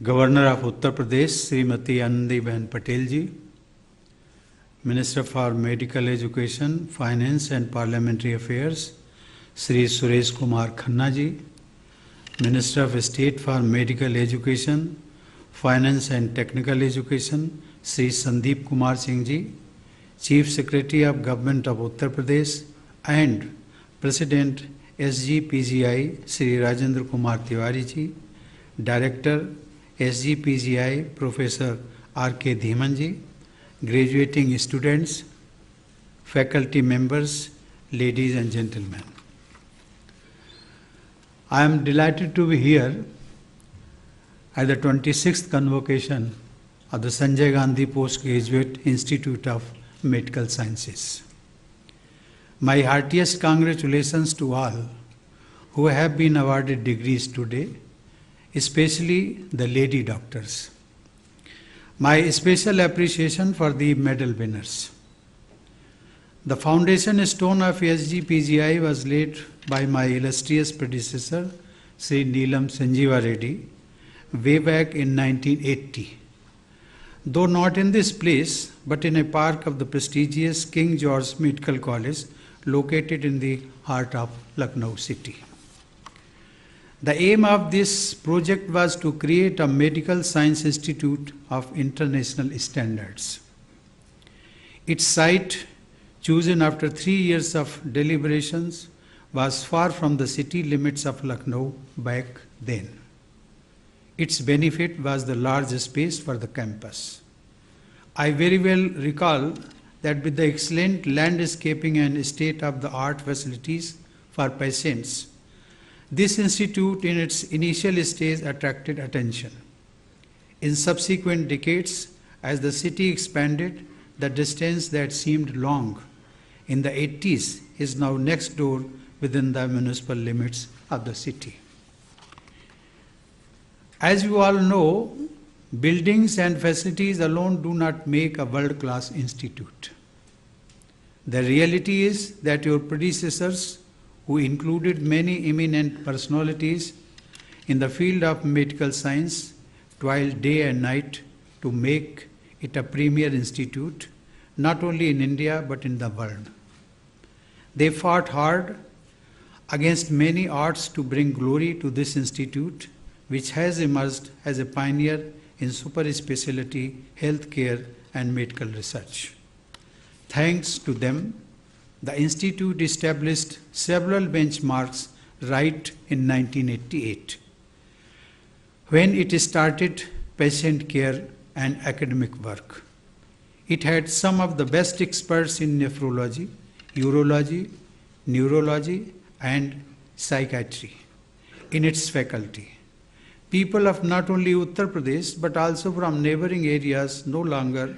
Governor of Uttar Pradesh, Srimati Anandiben Patel ji, Minister for Medical Education, Finance and Parliamentary Affairs, Sri Suresh Kumar Khanna ji, Minister of State for Medical Education, Finance and Technical Education, Sri Sandeep Kumar Singh ji, Chief Secretary of Government of Uttar Pradesh and President SGPGI, Sri Rajendra Kumar Tiwari ji, Director SGPGI, Professor R.K. Dhiman ji, graduating students, faculty members, ladies and gentlemen. I am delighted to be here at the 26th convocation of the Sanjay Gandhi Postgraduate Institute of Medical Sciences. My heartiest congratulations to all who have been awarded degrees today, especially the lady doctors. My special appreciation for the medal winners. The foundation stone of SGPGI was laid by my illustrious predecessor, Sri Neelam Sanjeeva Reddy, way back in 1980. Though not in this place, but in a park of the prestigious King George Medical College located in the heart of Lucknow city. The aim of this project was to create a medical science institute of international standards. Its site, chosen after 3 years of deliberations, was far from the city limits of Lucknow back then. Its benefit was the large space for the campus. I very well recall that with the excellent landscaping and state-of-the-art facilities for patients, this institute in its initial stage attracted attention. In subsequent decades, as the city expanded, the distance that seemed long in the 80s is now next door within the municipal limits of the city. As you all know, buildings and facilities alone do not make a world-class institute. The reality is that your predecessors, who included many eminent personalities in the field of medical science, toiled day and night to make it a premier institute, not only in India but in the world. They fought hard against many odds to bring glory to this institute, which has emerged as a pioneer in super specialty healthcare and medical research. Thanks to them, the institute established several benchmarks right in 1988, when it started patient care and academic work. It had some of the best experts in nephrology, urology, neurology, and psychiatry in its faculty. People of not only Uttar Pradesh but also from neighboring areas no longer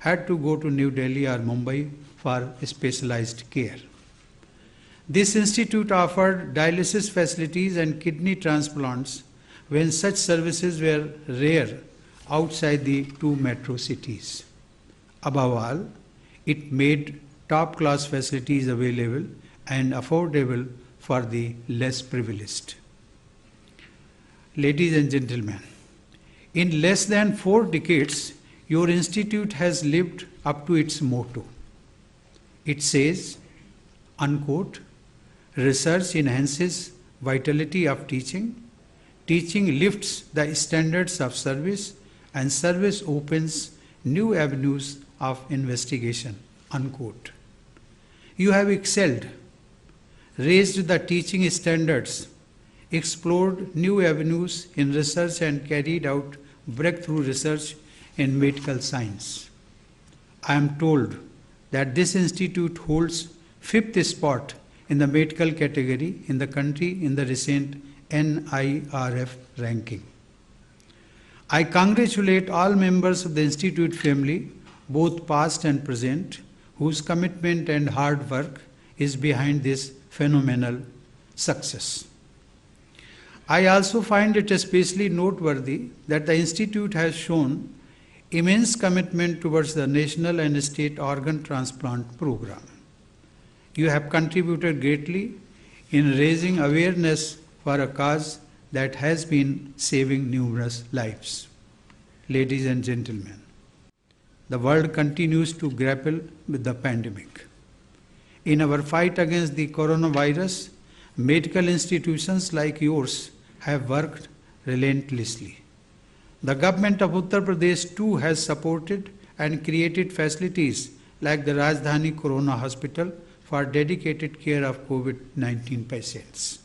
had to go to New Delhi or Mumbai for specialized care. This institute offered dialysis facilities and kidney transplants when such services were rare outside the 2 metro cities. Above all, it made top-class facilities available and affordable for the less privileged. Ladies and gentlemen, in less than 4 decades, your institute has lived up to its motto. It says, unquote, research enhances vitality of teaching, teaching lifts the standards of service, and service opens new avenues of investigation, unquote. You have excelled, raised the teaching standards, explored new avenues in research and carried out breakthrough research in medical science. I am told that this institute holds 5th spot in the medical category in the country in the recent NIRF ranking. I congratulate all members of the institute family, both past and present, whose commitment and hard work is behind this phenomenal success. I also find it especially noteworthy that the institute has shown immense commitment towards the national and state organ transplant program. You have contributed greatly in raising awareness for a cause that has been saving numerous lives. Ladies and gentlemen, the world continues to grapple with the pandemic. In our fight against the coronavirus, medical institutions like yours have worked relentlessly. The government of Uttar Pradesh too has supported and created facilities like the Rajdhani Corona Hospital for dedicated care of COVID-19 patients.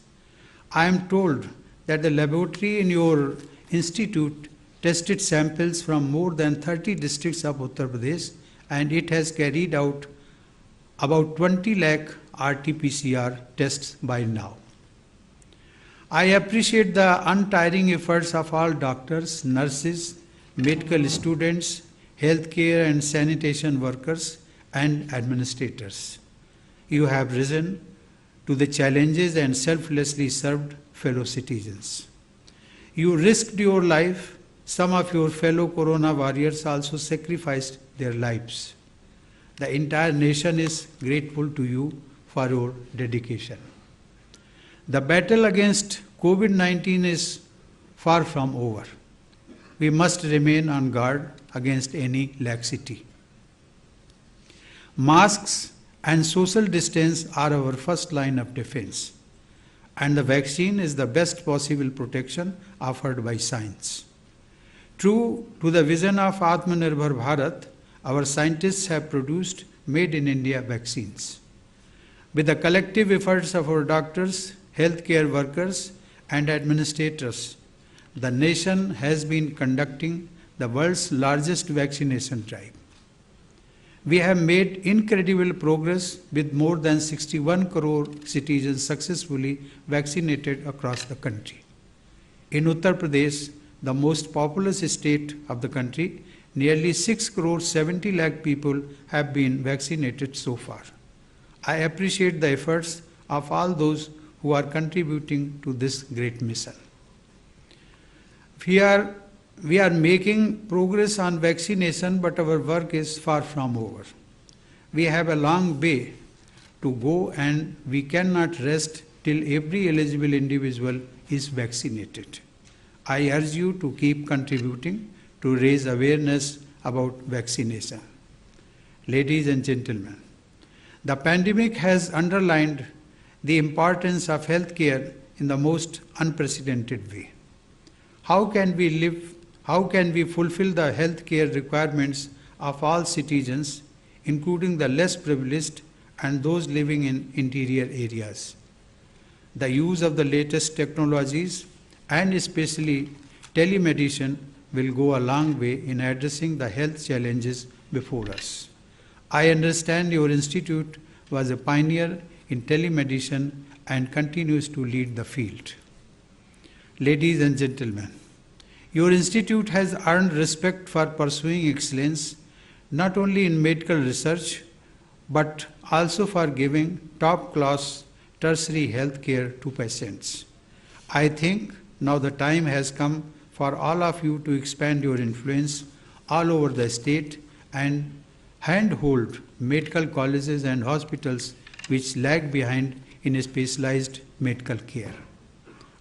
I am told that the laboratory in your institute tested samples from more than 30 districts of Uttar Pradesh, and it has carried out about 20 lakh RT-PCR tests by now. I appreciate the untiring efforts of all doctors, nurses, medical students, healthcare and sanitation workers, and administrators. You have risen to the challenges and selflessly served fellow citizens. You risked your life. Some of your fellow Corona warriors also sacrificed their lives. The entire nation is grateful to you for your dedication. The battle against COVID-19 is far from over. We must remain on guard against any laxity. Masks and social distance are our first line of defense, and the vaccine is the best possible protection offered by science. True to the vision of Atmanirbhar Bharat, our scientists have produced made-in-India vaccines. With the collective efforts of our doctors, healthcare workers, and administrators, the nation has been conducting the world's largest vaccination drive. We have made incredible progress with more than 61 crore citizens successfully vaccinated across the country. In Uttar Pradesh, the most populous state of the country, nearly 6 crore 70 lakh people have been vaccinated so far. I appreciate the efforts of all those who are contributing to this great mission. We are making progress on vaccination, but our work is far from over. We have a long way to go, and we cannot rest till every eligible individual is vaccinated. I urge you to keep contributing to raise awareness about vaccination. Ladies and gentlemen, the pandemic has underlined the importance of healthcare in the most unprecedented way. How can we fulfill the healthcare requirements of all citizens, including the less privileged and those living in interior areas? The use of the latest technologies, and especially telemedicine, will go a long way in addressing the health challenges before us. I understand your institute was a pioneer in telemedicine and continues to lead the field. Ladies and gentlemen, your institute has earned respect for pursuing excellence not only in medical research but also for giving top-class tertiary health care to patients. I think now the time has come for all of you to expand your influence all over the state and handhold medical colleges and hospitals which lag behind in specialized medical care.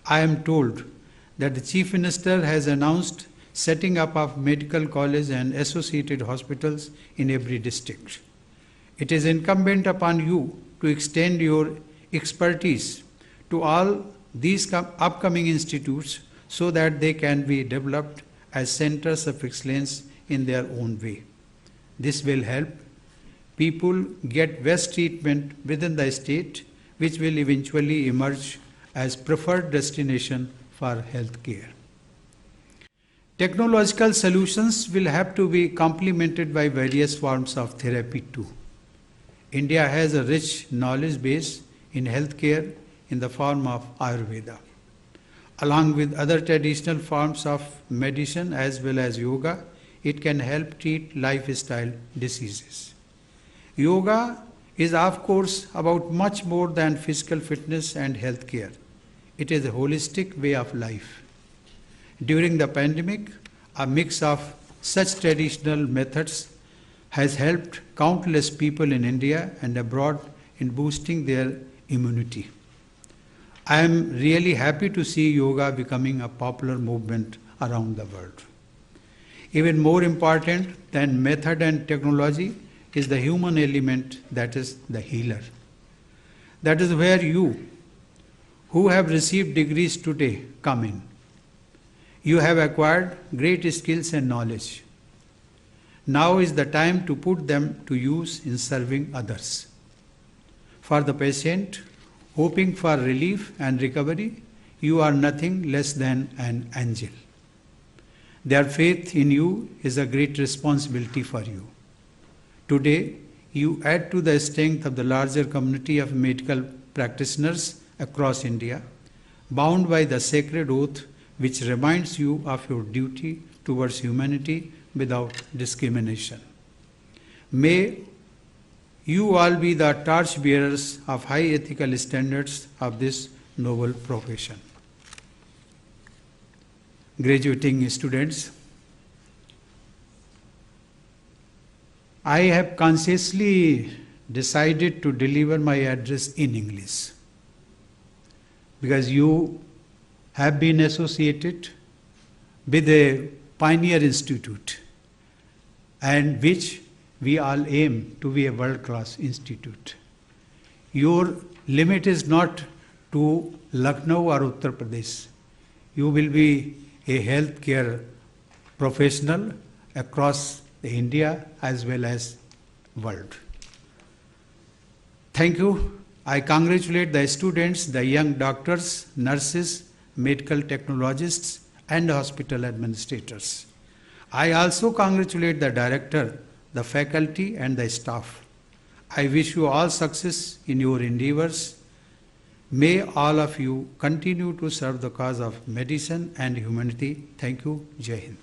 I am told that the Chief Minister has announced setting up of medical college and associated hospitals in every district. It is incumbent upon you to extend your expertise to all these upcoming institutes so that they can be developed as centers of excellence in their own way. This will help people get best treatment within the state, which will eventually emerge as preferred destination for health care. Technological solutions will have to be complemented by various forms of therapy too. India has a rich knowledge base in healthcare in the form of Ayurveda. Along with other traditional forms of medicine as well as yoga, it can help treat lifestyle diseases. Yoga is of course about much more than physical fitness and health care. It is a holistic way of life. During the pandemic, a mix of such traditional methods has helped countless people in India and abroad in boosting their immunity. I am really happy to see yoga becoming a popular movement around the world. Even more important than method and technology is the human element, that is the healer. That is where you, who have received degrees today, come in. You have acquired great skills and knowledge. Now is the time to put them to use in serving others. For the patient, hoping for relief and recovery, you are nothing less than an angel. Their faith in you is a great responsibility for you. Today, you add to the strength of the larger community of medical practitioners across India, bound by the sacred oath which reminds you of your duty towards humanity without discrimination. May you all be the torchbearers of high ethical standards of this noble profession. Graduating students, I have consciously decided to deliver my address in English because you have been associated with a pioneer institute and which we all aim to be a world-class institute. Your limit is not to Lucknow or Uttar Pradesh. You will be a healthcare professional across India as well as world. Thank you. I congratulate the students, the young doctors, nurses, medical technologists, and hospital administrators. I also congratulate the director, the faculty, and the staff. I wish you all success in your endeavors. May all of you continue to serve the cause of medicine and humanity. Thank you. Jai Hind.